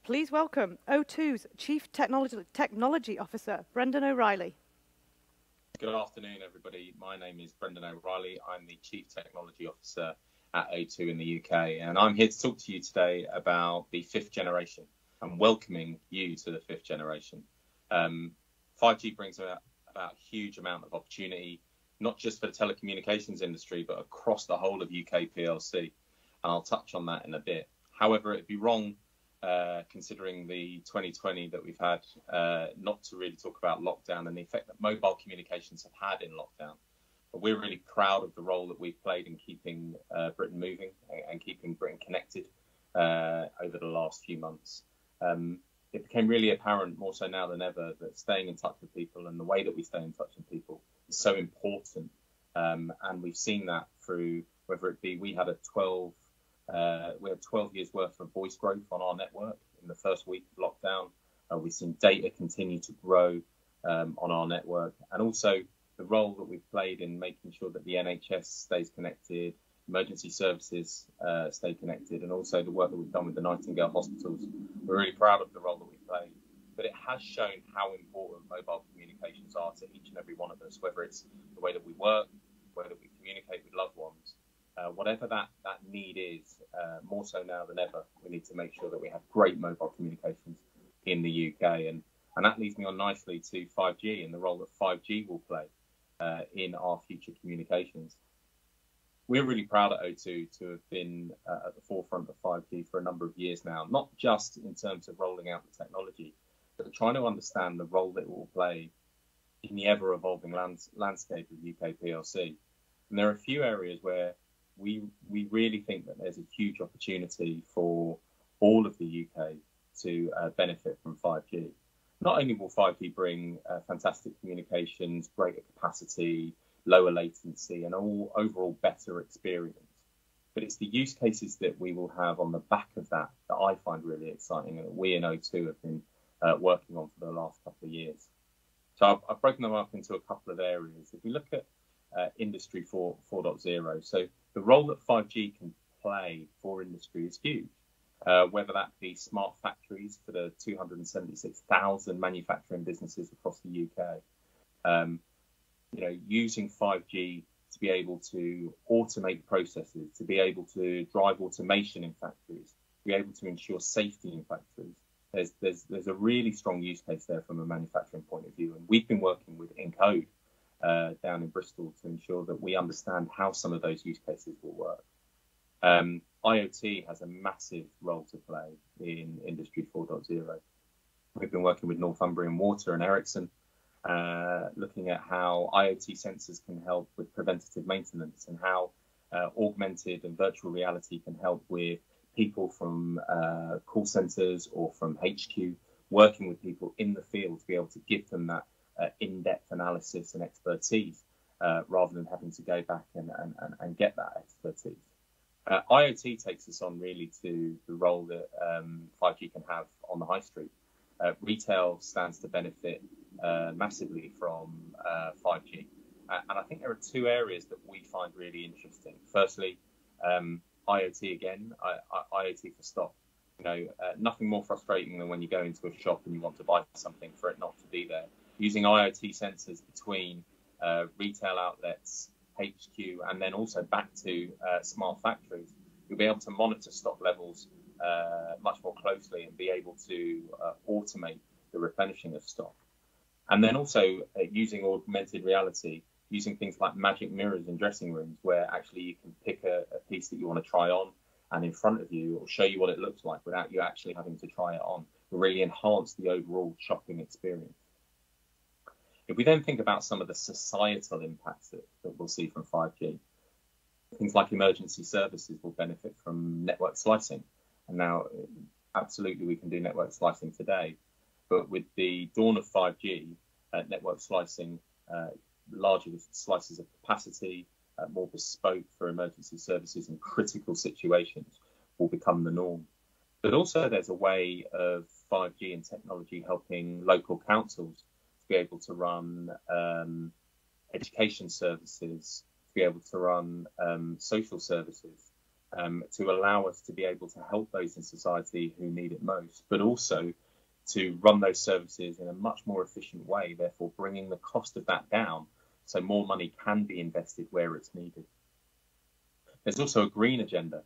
please welcome O2's Chief Technology Officer, Brendan O'Reilly. Good afternoon, everybody. My name is Brendan O'Reilly. I'm the Chief Technology Officer at O2 in the UK, and I'm here to talk to you today about the fifth generation and welcoming you to the fifth generation. 5G brings about a huge amount of opportunity, not just for the telecommunications industry, but across the whole of UK PLC. And I'll touch on that in a bit. However, it'd be wrong, considering the 2020 that we've had, not to really talk about lockdown and the effect that mobile communications have had in lockdown. But we're really proud of the role that we've played in keeping Britain moving and keeping Britain connected over the last few months. It became really apparent, more so now than ever, that staying in touch with people and the way that we stay in touch with people is so important. And we've seen that through, whether it be, we had 12 years worth of voice growth on our network in the first week of lockdown. We've seen data continue to grow on our network, and also the role that we've played in making sure that the NHS stays connected, emergency services stay connected, and also the work that we've done with the Nightingale hospitals. We're really proud of the role that we've played, but it has shown how important mobile communications are to each and every one of us, whether it's the way that we work, whether we communicate with loved ones. Whatever that need is, more so now than ever, we need to make sure that we have great mobile communications in the UK. And that leads me on nicely to 5G and the role that 5G will play in our future communications. We're really proud at O2 to have been at the forefront of 5G for a number of years now, not just in terms of rolling out the technology, but trying to understand the role that it will play in the ever-evolving landscape of UK PLC. And there are a few areas where we really think that there's a huge opportunity for all of the UK to benefit from 5G. Not only will 5G bring fantastic communications, greater capacity, lower latency, and overall better experience, but it's the use cases that we will have on the back of that I find really exciting and that we in O2 have been working on for the last couple of years. So I've broken them up into a couple of areas. If we look at Industry 4.0, so the role that 5G can play for industry is huge, whether that be smart factories for the 276,000 manufacturing businesses across the UK, using 5G to be able to automate processes, to be able to drive automation in factories, to be able to ensure safety in factories. There's a really strong use case there from a manufacturing point of view, and we've been working with Encode down in Bristol to ensure that we understand how some of those use cases will work. IoT has a massive role to play in Industry 4.0. We've been working with Northumbrian Water and Ericsson, looking at how IoT sensors can help with preventative maintenance and how augmented and virtual reality can help with people from call centres or from HQ, working with people in the field to be able to give them that in-depth analysis and expertise rather than having to go back and get that expertise. IoT takes us on really to the role that 5G can have on the high street. Retail stands to benefit massively from 5G. And I think there are two areas that we find really interesting. Firstly, IoT again, IoT for stock. Nothing more frustrating than when you go into a shop and you want to buy something for it not to be there. Using IoT sensors between retail outlets, HQ, and then also back to smart factories, you'll be able to monitor stock levels much more closely and be able to automate the replenishing of stock. And then also using augmented reality, using things like magic mirrors in dressing rooms, where actually you can pick a piece that you want to try on, and in front of you, it will show you what it looks like without you actually having to try it on. It will really enhance the overall shopping experience. If we then think about some of the societal impacts that we'll see from 5G, things like emergency services will benefit from network slicing. And now, absolutely, we can do network slicing today. But with the dawn of 5G, network slicing, larger slices of capacity, more bespoke for emergency services and critical situations will become the norm. But also there's a way of 5G and technology helping local councils be able to run education services, to be able to run social services, to allow us to be able to help those in society who need it most, but also to run those services in a much more efficient way, therefore bringing the cost of that down so more money can be invested where it's needed. There's also a green agenda.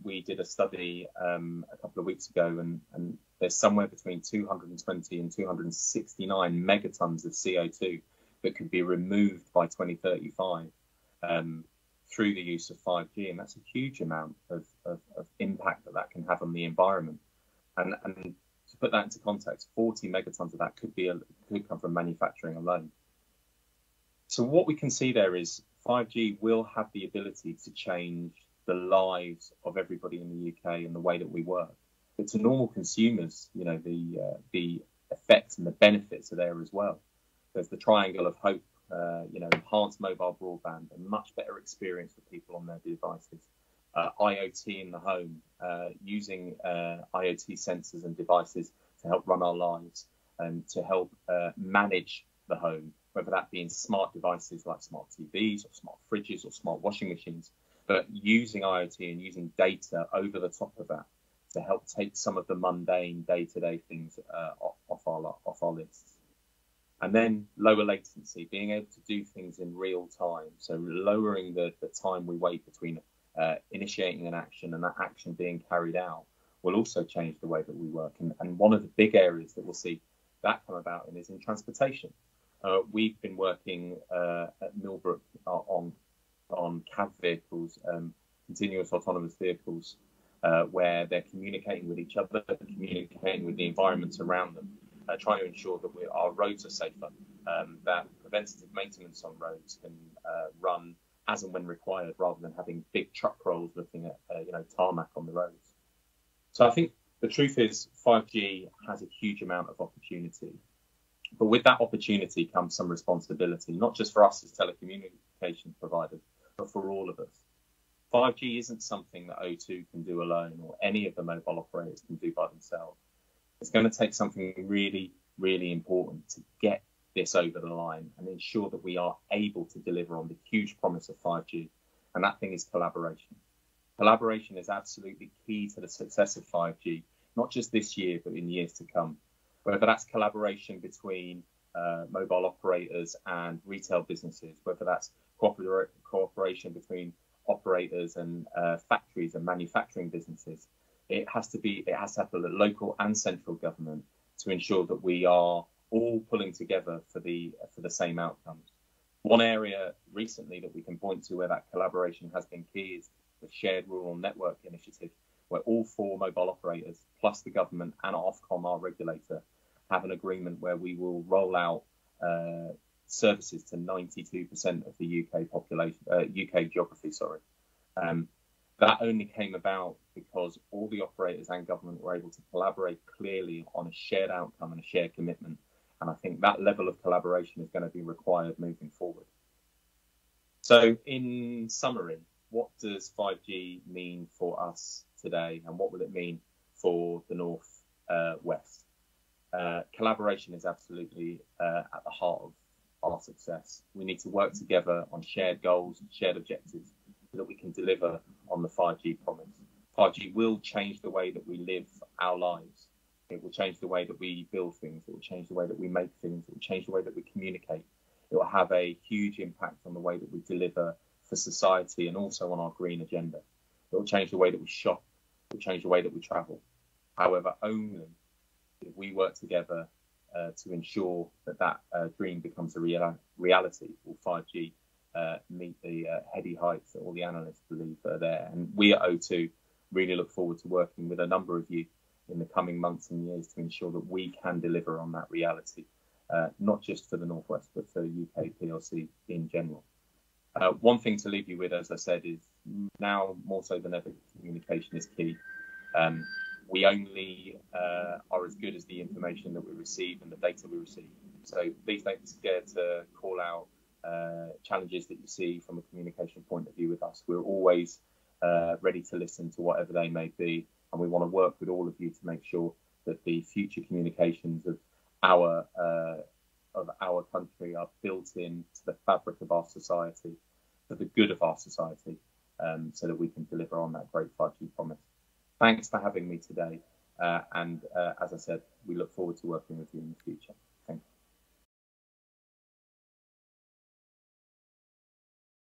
We did a study a couple of weeks ago, and there's somewhere between 220 and 269 megatons of CO2 that could be removed by 2035 through the use of 5G. And that's a huge amount of impact that can have on the environment. And to put that into context, 40 megatons of that could come from manufacturing alone. So what we can see there is 5G will have the ability to change the lives of everybody in the UK and the way that we work. But to normal consumers, the effects and the benefits are there as well. There's the triangle of hope, enhanced mobile broadband, a much better experience for people on their devices, IoT in the home, using IoT sensors and devices to help run our lives and to help manage the home, whether that be in smart devices like smart TVs or smart fridges or smart washing machines, but using IoT and using data over the top of that to help take some of the mundane day-to-day things off our lists. And then lower latency, being able to do things in real time. So lowering the time we wait between initiating an action and that action being carried out will also change the way that we work. And one of the big areas that we'll see that come about in is in transportation. We've been working at Millbrook on CAV vehicles, continuous autonomous vehicles, where they're communicating with each other, communicating with the environments around them, trying to ensure that our roads are safer, that preventative maintenance on roads can run as and when required, rather than having big truck rolls looking at tarmac on the roads. So I think the truth is 5G has a huge amount of opportunity, but with that opportunity comes some responsibility, not just for us as telecommunications providers, but for all of us. 5G isn't something that O2 can do alone, or any of the mobile operators can do by themselves. It's going to take something really, really important to get this over the line and ensure that we are able to deliver on the huge promise of 5G. And that thing is collaboration. Collaboration is absolutely key to the success of 5G, not just this year, but in years to come. Whether that's collaboration between mobile operators and retail businesses, whether that's cooperation between operators and factories and manufacturing businesses, it has to happen at local and central government to ensure that we are all pulling together for the same outcomes. One area recently that we can point to where that collaboration has been key is the Shared Rural Network Initiative, where all 4 mobile operators, plus the government and Ofcom, our regulator, have an agreement where we will roll out services to 92% of the UK population, UK geography. That only came about because all the operators and government were able to collaborate clearly on a shared outcome and a shared commitment. And I think that level of collaboration is going to be required moving forward. So in summary, what does 5G mean for us today, and what will it mean for the North West? Collaboration is absolutely at the heart of our success. We need to work together on shared goals and shared objectives so that we can deliver on the 5G promise. 5G will change the way that we live our lives. It will change the way that we build things. It will change the way that we make things. It will change the way that we communicate. It will have a huge impact on the way that we deliver for society and also on our green agenda. It will change the way that we shop. It will change the way that we travel. However, only if we work together to ensure that dream becomes a reality, will 5G meet the heady heights that all the analysts believe are there. And we at O2 really look forward to working with a number of you in the coming months and years to ensure that we can deliver on that reality, not just for the Northwest, but for UK PLC in general. One thing to leave you with, as I said, is now more so than ever, communication is key. We only are as good as the information that we receive and the data we receive. So please don't be scared to call out challenges that you see from a communication point of view with us. We're always ready to listen to whatever they may be, and we want to work with all of you to make sure that the future communications of our country are built into the fabric of our society, for the good of our society, so that we can deliver on that great 5G promise. Thanks for having me today. And as I said, we look forward to working with you in the future. Thank you.